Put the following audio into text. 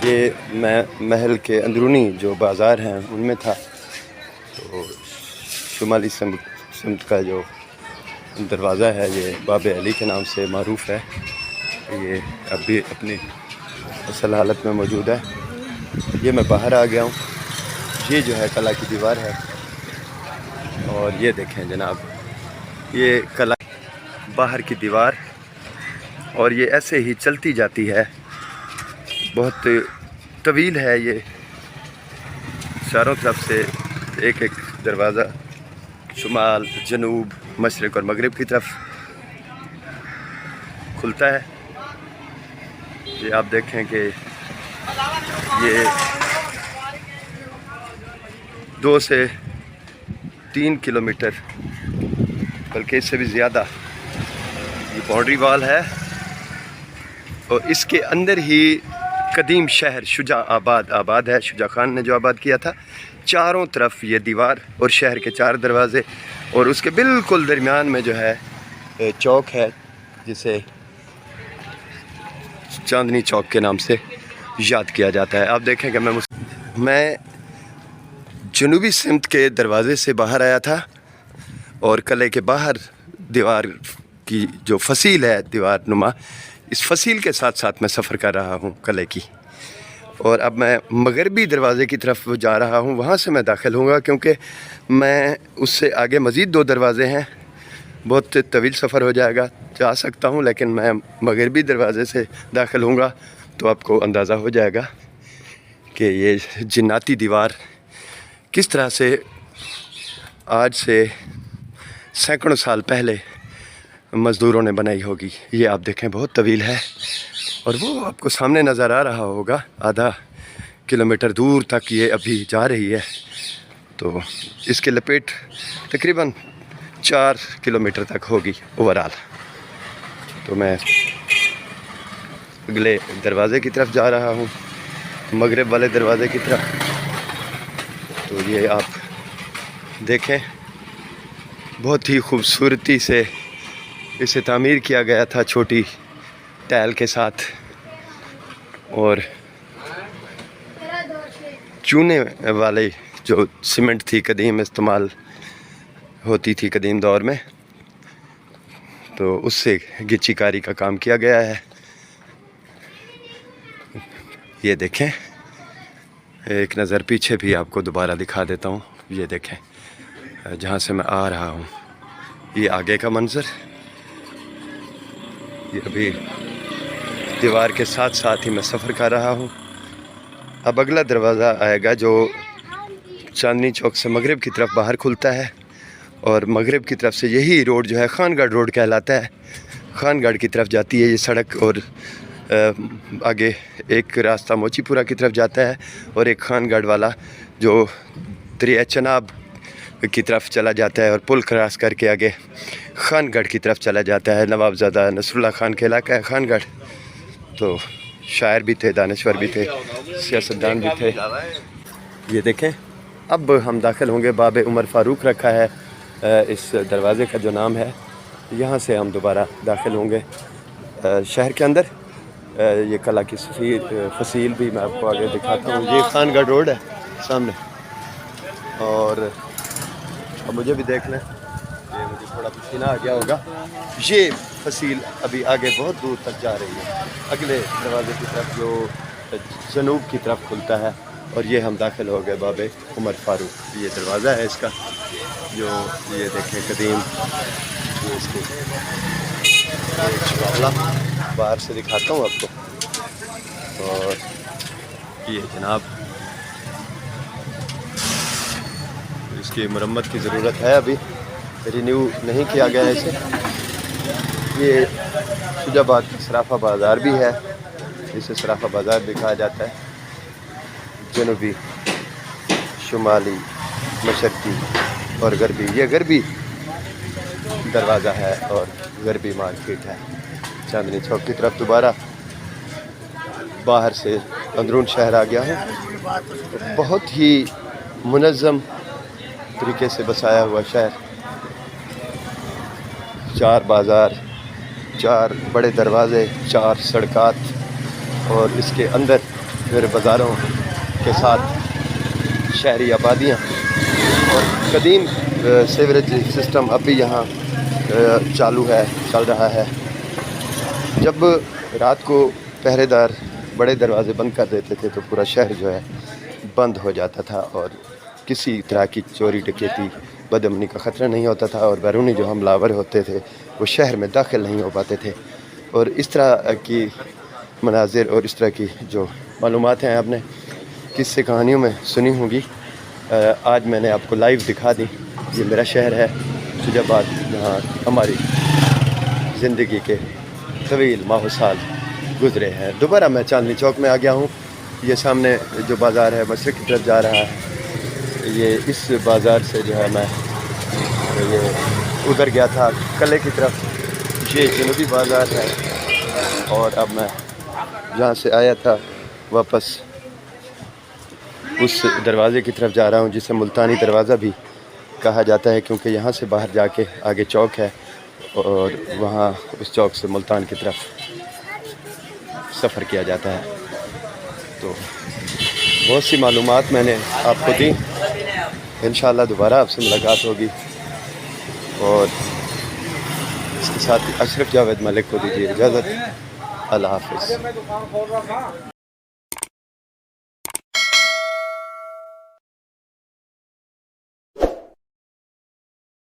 یہ میں محل کے اندرونی جو بازار ہیں ان میں تھا، تو شمالی سمت کا جو دروازہ ہے یہ باب علی کے نام سے معروف ہے، یہ اب بھی اپنی اصل حالت میں موجود ہے۔ یہ میں باہر آ گیا ہوں، یہ جو ہے قلعہ کی دیوار ہے، اور یہ دیکھیں جناب یہ قلعہ باہر کی دیوار، اور یہ ایسے ہی چلتی جاتی ہے، بہت طویل ہے یہ، چاروں طرف سے ایک ایک دروازہ شمال، جنوب، مشرق اور مغرب کی طرف کھلتا ہے۔ یہ آپ دیکھیں کہ یہ 2 سے 3 کلومیٹر بلکہ اس سے بھی زیادہ یہ باؤنڈری وال ہے، اور اس کے اندر ہی قدیم شہر شجاع آباد ہے، شجاع خان نے جو آباد کیا تھا۔ چاروں طرف یہ دیوار اور شہر کے 4 دروازے، اور اس کے بالکل درمیان میں جو ہے چوک ہے جسے چاندنی چوک کے نام سے یاد کیا جاتا ہے۔ آپ دیکھیں کہ میں جنوبی سمت کے دروازے سے باہر آیا تھا، اور قلعے کے باہر دیوار کی جو فصیل ہے دیوار نما، اس فصیل کے ساتھ ساتھ میں سفر کر رہا ہوں قلعے کی، اور اب میں مغربی دروازے کی طرف جا رہا ہوں، وہاں سے میں داخل ہوں گا، کیونکہ میں اس سے آگے مزید 2 دروازے ہیں، بہت طویل سفر ہو جائے گا، جا سکتا ہوں، لیکن میں مغربی دروازے سے داخل ہوں گا تو آپ کو اندازہ ہو جائے گا کہ یہ جناتی دیوار کس طرح سے آج سے سینکڑوں سال پہلے مزدوروں نے بنائی ہوگی۔ یہ آپ دیکھیں بہت طویل ہے، اور وہ آپ کو سامنے نظر آ رہا ہوگا، آدھا کلومیٹر دور تک یہ ابھی جا رہی ہے، تو اس کے لپیٹ تقریباً 4 کلومیٹر تک ہوگی اوورال۔ تو میں اگلے دروازے کی طرف جا رہا ہوں، مغرب والے دروازے کی طرف، تو یہ آپ دیکھیں بہت ہی خوبصورتی سے اسے تعمیر کیا گیا تھا، چھوٹی ٹائل کے ساتھ، اور چونے والے جو سیمنٹ تھی قدیم استعمال ہوتی تھی قدیم دور میں، تو اس سے گچی کاری کا کام کیا گیا ہے۔ یہ دیکھیں ایک نظر پیچھے بھی آپ کو دوبارہ دکھا دیتا ہوں، یہ دیکھیں جہاں سے میں آ رہا ہوں، یہ آگے کا منظر، یہ ابھی دیوار کے ساتھ ساتھ ہی میں سفر کر رہا ہوں۔ اب اگلا دروازہ آئے گا جو چاندنی چوک سے مغرب کی طرف باہر کھلتا ہے، اور مغرب کی طرف سے یہی روڈ جو ہے خان گڑھ روڈ کہلاتا ہے، خان گڑھ کی طرف جاتی ہے یہ سڑک، اور آگے ایک راستہ موچی پورہ کی طرف جاتا ہے، اور ایک خان گڑھ والا جو دریائے چناب کی طرف چلا جاتا ہے، اور پل کراس کر کے آگے خان گڑھ کی طرف چلا جاتا ہے۔ نوابزادہ نصر اللہ خان کے علاقہ ہے خان گڑھ، تو شاعر بھی تھے، دانشور بھی تھے، سیاستدان بھی تھے۔ یہ دیکھیں اب ہم داخل ہوں گے، باب عمر فاروق رکھا ہے اس دروازے کا جو نام ہے، یہاں سے ہم دوبارہ داخل ہوں گے شہر کے اندر۔ یہ قلعہ کی فصیل بھی میں آپ کو آگے دکھاتا ہوں، یہ خان گڑھ روڈ ہے سامنے، اور اب مجھے بھی دیکھ لیں، یہ مجھے تھوڑا پسینہ آ گیا ہوگا، یہ فصیل ابھی آگے بہت دور تک جا رہی ہے اگلے دروازے کی طرف جو جنوب کی طرف کھلتا ہے، اور یہ ہم داخل ہو گئے باب عمر فاروق۔ یہ دروازہ ہے اس کا، جو یہ دیکھیں قدیم، یہ اس کو باہر سے دکھاتا ہوں آپ کو، اور یہ جناب اس کی مرمت کی ضرورت ہے، ابھی رینیو نہیں کیا گیا ہے اسے۔ یہ شجاع آباد کی صرافہ بازار بھی ہے، اسے صرافہ بازار بھی کہا جاتا ہے، جنوبی، شمالی، مشرقی اور غربی، یہ غربی دروازہ ہے اور غربی مارکیٹ ہے۔ چاندنی چوک کی طرف دوبارہ باہر سے اندرون شہر آ گیا ہے، بہت ہی منظم طریقے سے بسایا ہوا شہر، 4 بازار، 4 بڑے دروازے، 4 سڑکات، اور اس کے اندر پھر بازاروں کے ساتھ شہری آبادیاں اور قدیم سیوریج سسٹم اب بھی یہاں چالو ہے، چل رہا ہے۔ جب رات کو پہرے دار بڑے دروازے بند کر دیتے تھے تو پورا شہر جو ہے بند ہو جاتا تھا اور کسی طرح کی چوری ڈکیتی بدامنی کا خطرہ نہیں ہوتا تھا، اور بیرونی جو حملہ آور ہوتے تھے وہ شہر میں داخل نہیں ہو پاتے تھے۔ اور اس طرح کی مناظر اور اس طرح کی جو معلومات ہیں آپ نے قصے کہانیوں میں سنی ہوں گی، آج میں نے آپ کو لائیو دکھا دی۔ یہ میرا شہر ہے شجاع آباد، جہاں ہماری زندگی کے طویل ماہ سال گزرے ہیں۔ دوبارہ میں چاندنی چوک میں آ گیا ہوں۔ یہ سامنے جو بازار ہے مشرق کی طرف جا رہا ہے، یہ اس بازار سے جو ہے میں یہ ادھر گیا تھا قلعے کی طرف، یہ جنوبی بازار ہے، اور اب میں جہاں سے آیا تھا واپس اس دروازے کی طرف جا رہا ہوں جسے ملتانی دروازہ بھی کہا جاتا ہے، کیونکہ یہاں سے باہر جا کے آگے چوک ہے اور وہاں اس چوک سے ملتان کی طرف سفر کیا جاتا ہے۔ تو بہت سی معلومات میں نے آپ کو دی، انشاءاللہ دوبارہ آپ سے ملاقات ہوگی، اور اس کے ساتھ اشرف جاوید ملک کو دیجیے اجازت۔ اللہ حافظ۔